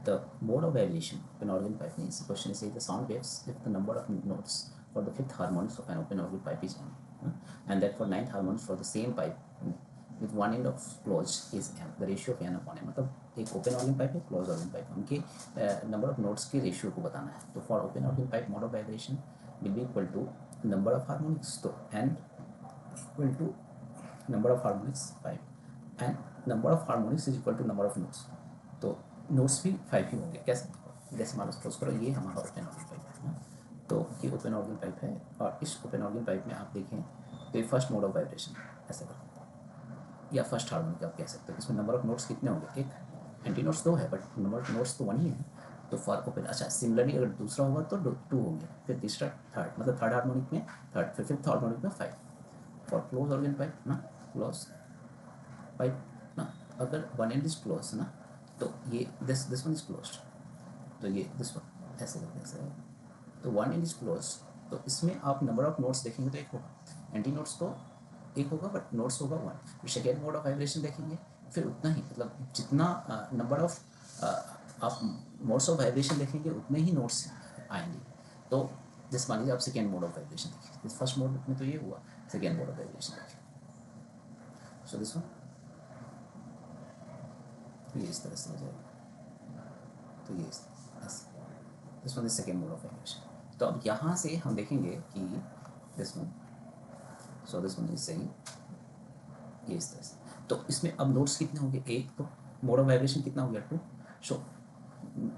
the mode of vibration of an organ pipe means the question is say the sound waves if the number of notes for the fifth harmonics of an open organ pipe is n, and that for ninth harmonics for the same pipe with one end of closed is m, the ratio of n upon m. मतलब एक open organ pipe है close organ pipe, उनके number of notes के ratio को बताना है. तो for open organ pipe mode of vibration will be equal to number of harmonics, तो n equal to number of harmonics 5 and number of harmonics is equal to number of notes. तो notes भी 5 ही होंगे. कैसे? जैसे मान लो suppose करो ये हमारा ओपन ऑर्गन पाइप है ना, तो ये ओपन ऑर्गन पाइप है और इस ओपन ऑर्गन पाइप में आप देखें तो ये फर्स्ट मोड ऑफ वाइब्रेशन ऐसे करो या फर्स्ट हार्मोनिक आप कह सकते हो. इसमें नंबर ऑफ नोट्स कितने होंगे? एक. एंटी नोट्स 2 है बट नंबर ऑफ नोट्स तो 1 ही है. तो फॉर ओपन अच्छा सिमिलरली अगर दूसरा होगा तो 2 होंगे, फिर तीसरा थर्ड, मतलब थर्ड हार्मोनिक में थर्ड, फिर फिफ्थ हार्मोनिक में 5. फॉर क्लोज ऑर्गन पाइप ना, क्लोज पाइप ना, अगर वन एंड इज क्लोज ना तो ये दिस वन इज क्लोज्ड, तो ये दिस वन ऐसे करने से, तो वन एंड इज क्लोज. तो इसमें आप नंबर ऑफ नोट्स देखेंगे तो एक होगा, एंटी नोट्स तो एक होगा बट नोट्स होगा 1. फिर सेकेंड मोड ऑफ वाइब्रेशन देखेंगे फिर उतना ही, मतलब जितना नंबर ऑफ आप मोड्स ऑफ वाइब्रेशन देखेंगे उतने ही नोट्स आएंगे. तो जैसे मान लीजिए आप सेकेंड मोड ऑफ वाइब्रेशन देखिए, फर्स्ट मोड में तो ये हुआ, सेकेंड मोड ऑफ वाइब्रेशन देखिए. सो दिस वन ये इस तरह से हो जाएगा, तो ये this one is second mode of vibration. तो अब यहाँ से हम देखेंगे कि this one, so this one is सही ये इस तरह से. तो इसमें अब नोट्स कितने होंगे? एक. तो मोड ऑफ वाइब्रेशन कितना हो गया? 2. सो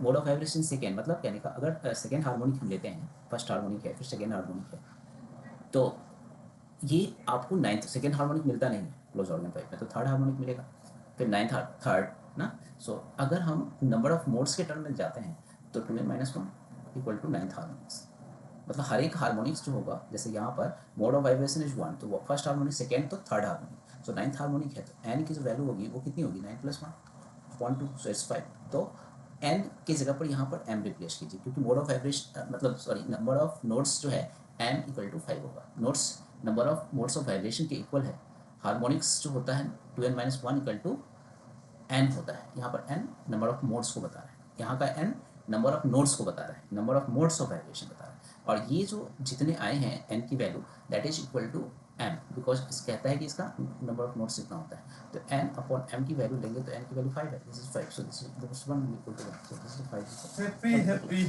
मोड ऑफ वाइब्रेशन सेकेंड, मतलब कहने का अगर सेकेंड हार्मोनिक हम लेते हैं, फर्स्ट हार्मोनिक है फिर सेकेंड हार्मोनिक है, तो ये आपको नाइन्थ, सेकेंड हार्मोनिक मिलता नहीं है क्लोज ऑर्गन पाइप में, तो थर्ड हार्मोनिक मिलेगा, फिर नाइन्थ थर्ड ना. सो अगर हम नंबर ऑफ मोड्स के टर्म में जाते हैं तो 2n-1 equal to ninth harmonics. मतलब हर एक हार्मोनिक्स जो होगा, जैसे यहाँ पर मोड ऑफ वाइब्रेशन इज 1, तो वो फर्स्ट हार्मोनिक, सेकेंड, तो third harmonic. So ninth harmonic है तो एन की जो वैल्यू होगी वो कितनी होगी? 9+1 2, सो इट्स 5. तो एन की जगह पर यहाँ पर एम रिप्लेस कीजिए, क्योंकि मोड ऑफ वाइब्रेशन मतलब सॉरी नंबर ऑफ नोट्स जो है एन इक्वल टू 5 होगा. Notes number of modes of vibration के इक्वल है. हार्मोनिक्स जो होता है 2n-1 इक्वल टू एन होता है. यहाँ पर एन नंबर ऑफ मोड्स को बता रहा है, यहाँ का एन नंबर ऑफ नोड्स को बता रहा है, number of modes of vibration बता रहा है. और ये जो जितने आए हैं एन की value that is equal to m, because इस कहता है कि इसका नंबर ऑफ नोट्स जितना होता है. तो एन अपॉन एम की वैल्यू लेंगे तो एन की वैल्यू 5 है, this is 5, so this is 1 equal to 1, so this is 5. Happy happy